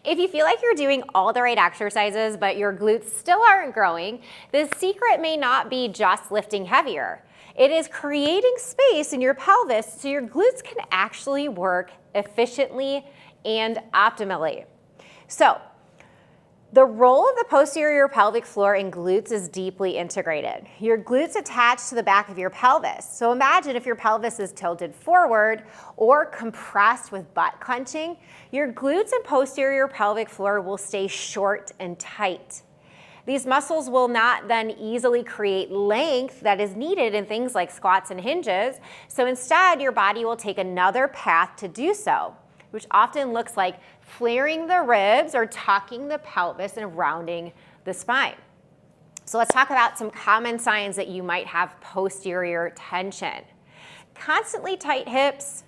If you feel like you're doing all the right exercises, but your glutes still aren't growing, the secret may not be just lifting heavier. It is creating space in your pelvis so your glutes can actually work efficiently and optimally. So, the role of the posterior pelvic floor in glutes is deeply integrated. Your glutes attach to the back of your pelvis. So imagine if your pelvis is tilted forward or compressed with butt clenching, your glutes and posterior pelvic floor will stay short and tight. These muscles will not then easily create length that is needed in things like squats and hinges. So instead, your body will take another path to do so, which often looks like flaring the ribs or tucking the pelvis and rounding the spine. So let's talk about some common signs that you might have posterior tension. Constantly tight hips,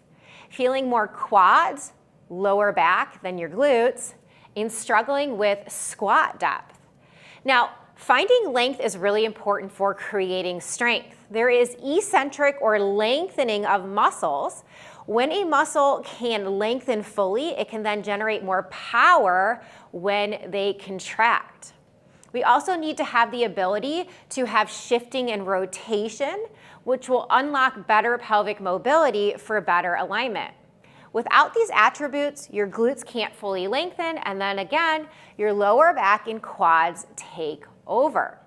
feeling more quads, lower back than your glutes, and struggling with squat depth. Now, finding length is really important for creating strength. There is eccentric or lengthening of muscles. When a muscle can lengthen fully, it can then generate more power when they contract. We also need to have the ability to have shifting and rotation, which will unlock better pelvic mobility for better alignment. Without these attributes, your glutes can't fully lengthen, and then again, your lower back and quads take over.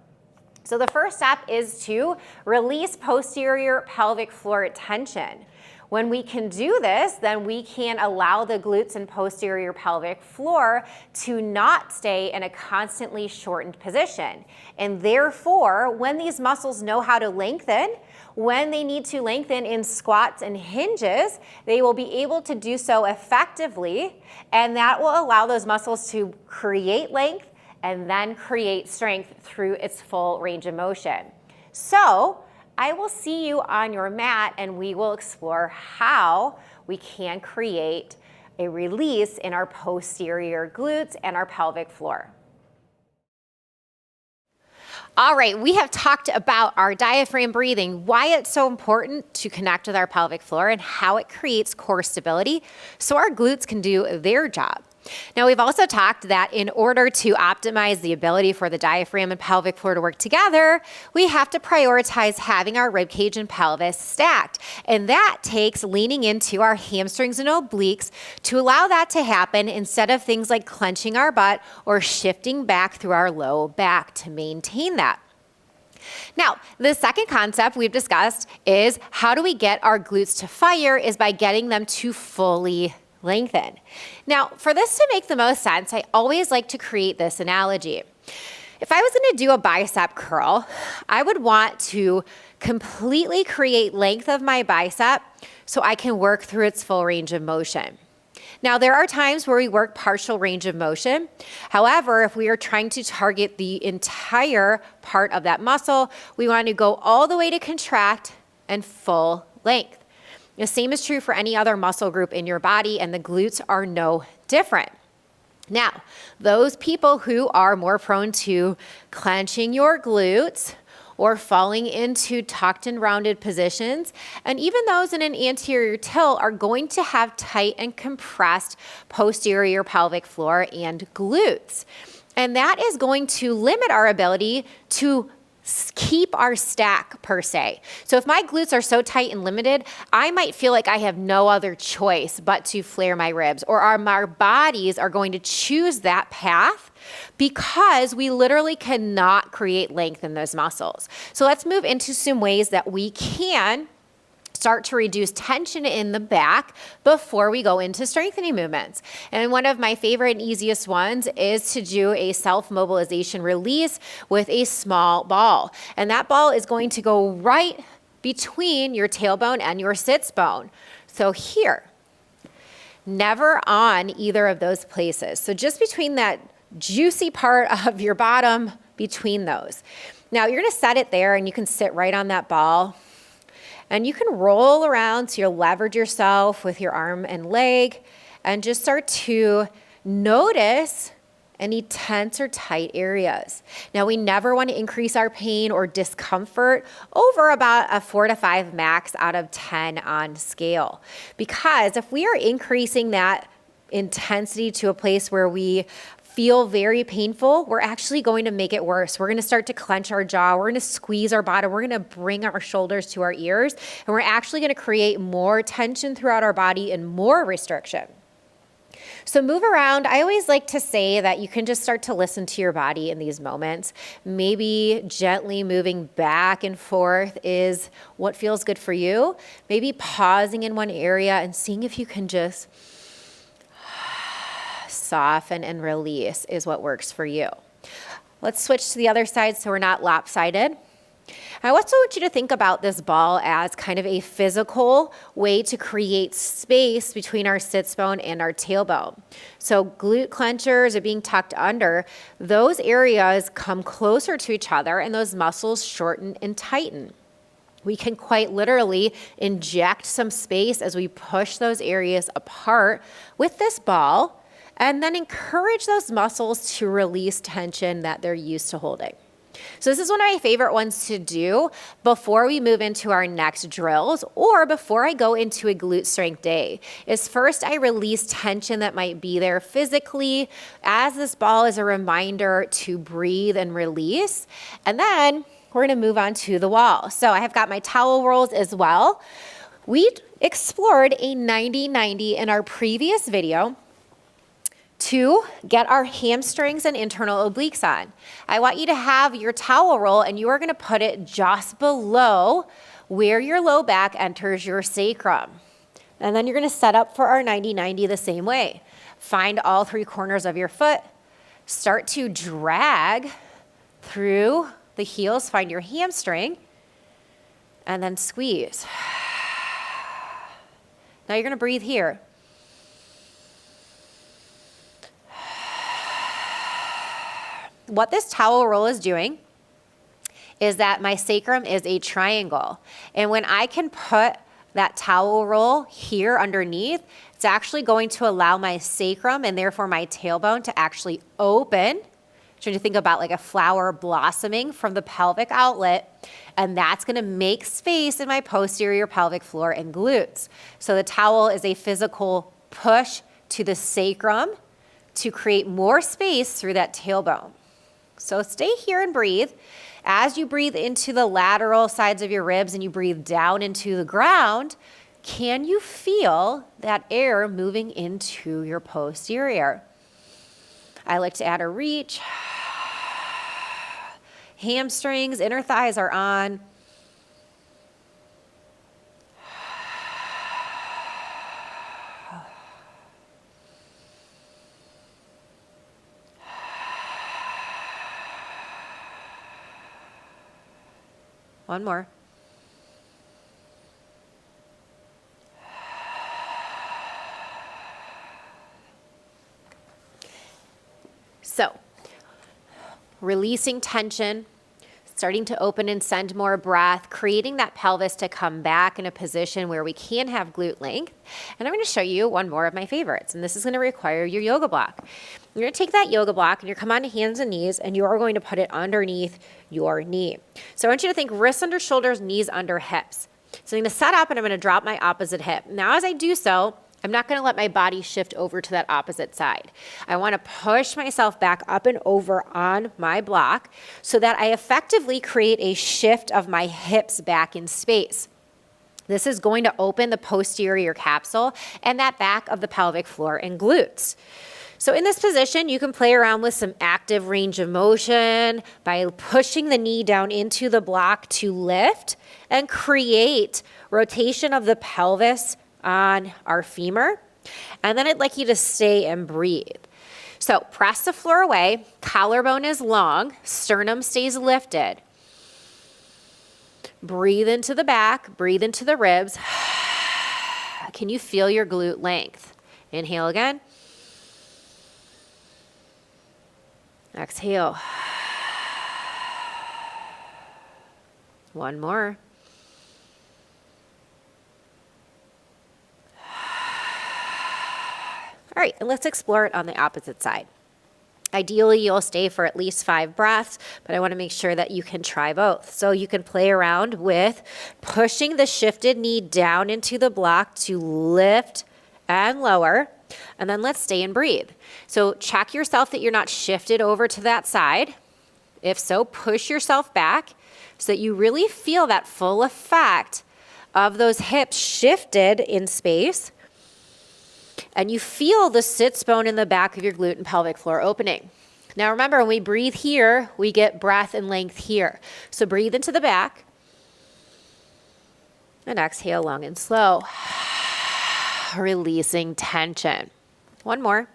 So the first step is to release posterior pelvic floor tension. When we can do this, then we can allow the glutes and posterior pelvic floor to not stay in a constantly shortened position. And therefore, when these muscles know how to lengthen, when they need to lengthen in squats and hinges, they will be able to do so effectively, and that will allow those muscles to create length and then create strength through its full range of motion. So, I will see you on your mat and we will explore how we can create a release in our posterior glutes and our pelvic floor. All right, we have talked about our diaphragm breathing, why it's so important to connect with our pelvic floor and how it creates core stability so our glutes can do their job. Now, we've also talked that in order to optimize the ability for the diaphragm and pelvic floor to work together, we have to prioritize having our ribcage and pelvis stacked. And that takes leaning into our hamstrings and obliques to allow that to happen instead of things like clenching our butt or shifting back through our low back to maintain that. Now, the second concept we've discussed is how do we get our glutes to fire is by getting them to fully lengthen. Now, for this to make the most sense, I always like to create this analogy. If I was going to do a bicep curl, I would want to completely create length of my bicep so I can work through its full range of motion. Now, there are times where we work partial range of motion. However, if we are trying to target the entire part of that muscle, we want to go all the way to contract and full length. The same is true for any other muscle group in your body, and the glutes are no different. Now, those people who are more prone to clenching your glutes or falling into tucked and rounded positions, and even those in an anterior tilt are going to have tight and compressed posterior pelvic floor and glutes. And that is going to limit our ability to keep our stack per se. So if my glutes are so tight and limited, I might feel like I have no other choice but to flare my ribs, or our bodies are going to choose that path because we literally cannot create length in those muscles. So let's move into some ways that we can start to reduce tension in the back before we go into strengthening movements. And one of my favorite and easiest ones is to do a self-mobilization release with a small ball. And that ball is going to go right between your tailbone and your sits bone. So here, never on either of those places. So just between that juicy part of your bottom, between those. Now you're gonna set it there and you can sit right on that ball. And you can roll around so you'll leverage yourself with your arm and leg and just start to notice any tense or tight areas. Now, we never want to increase our pain or discomfort over about a 4 to 5 max out of 10 on scale. Because if we are increasing that intensity to a place where we feel very painful, we're actually going to make it worse. We're going to start to clench our jaw. We're going to squeeze our bottom. We're going to bring our shoulders to our ears. And we're actually going to create more tension throughout our body and more restriction. So move around. I always like to say that you can just start to listen to your body in these moments. Maybe gently moving back and forth is what feels good for you. Maybe pausing in one area and seeing if you can just soften and release is what works for you. Let's switch to the other side so we're not lopsided. I also want you to think about this ball as kind of a physical way to create space between our sits bone and our tailbone. So glute clenchers are being tucked under. Those areas come closer to each other and those muscles shorten and tighten. We can quite literally inject some space as we push those areas apart with this ball and then encourage those muscles to release tension that they're used to holding. So this is one of my favorite ones to do before we move into our next drills or before I go into a glute strength day, is first I release tension that might be there physically as this ball is a reminder to breathe and release. And then we're going to move on to the wall. So I have got my towel rolls as well. We explored a 90-90 in our previous video to get our hamstrings and internal obliques on. I want you to have your towel roll and you are going to put it just below where your low back enters your sacrum. And then you're going to set up for our 90-90 the same way. Find all three corners of your foot. Start to drag through the heels. Find your hamstring. And then squeeze. Now you're going to breathe here. What this towel roll is doing is that my sacrum is a triangle. And when I can put that towel roll here underneath, it's actually going to allow my sacrum and therefore my tailbone to actually open. Trying to think about like a flower blossoming from the pelvic outlet, and that's going to make space in my posterior pelvic floor and glutes. So the towel is a physical push to the sacrum to create more space through that tailbone. So stay here and breathe. As you breathe into the lateral sides of your ribs and you breathe down into the ground, can you feel that air moving into your posterior? I like to add a reach. Hamstrings, inner thighs are on. One more. So, releasing tension, starting to open and send more breath, creating that pelvis to come back in a position where we can have glute length. And I'm going to show you one more of my favorites, and this is going to require your yoga block. You're going to take that yoga block and you're come on to hands and knees and you are going to put it underneath your knee. So I want you to think wrists under shoulders, knees under hips. So I'm going to set up and I'm going to drop my opposite hip. Now as I do so, I'm not going to let my body shift over to that opposite side. I want to push myself back up and over on my block so that I effectively create a shift of my hips back in space. This is going to open the posterior capsule and that back of the pelvic floor and glutes. So in this position, you can play around with some active range of motion by pushing the knee down into the block to lift and create rotation of the pelvis on our femur. And then I'd like you to stay and breathe. So press the floor away, collarbone is long, sternum stays lifted. Breathe into the back, breathe into the ribs. Can you feel your glute length? Inhale again. Exhale. One more. All right, and let's explore it on the opposite side. Ideally, you'll stay for at least 5 breaths, but I want to make sure that you can try both. So you can play around with pushing the shifted knee down into the block to lift and lower. And then let's stay and breathe. So check yourself that you're not shifted over to that side. If so, push yourself back so that you really feel that full effect of those hips shifted in space. And you feel the sits bone in the back of your glute and pelvic floor opening. Now remember, when we breathe here, we get breadth and length here. So breathe into the back and exhale long and slow, releasing tension. One more.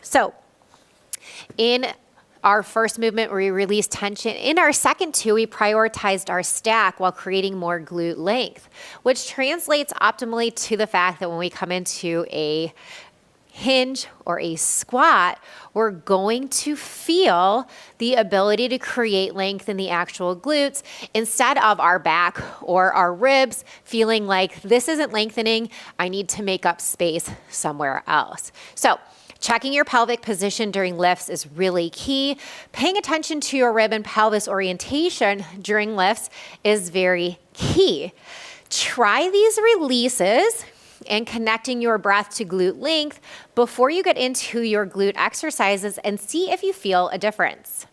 So in our first movement, we released tension. In our second two, we prioritized our stack while creating more glute length, which translates optimally to the fact that when we come into a hinge or a squat, we're going to feel the ability to create length in the actual glutes instead of our back or our ribs feeling like this isn't lengthening, I need to make up space somewhere else. So checking your pelvic position during lifts is really key. Paying attention to your rib and pelvis orientation during lifts is very key. Try these releases and connecting your breath to glute length before you get into your glute exercises and see if you feel a difference.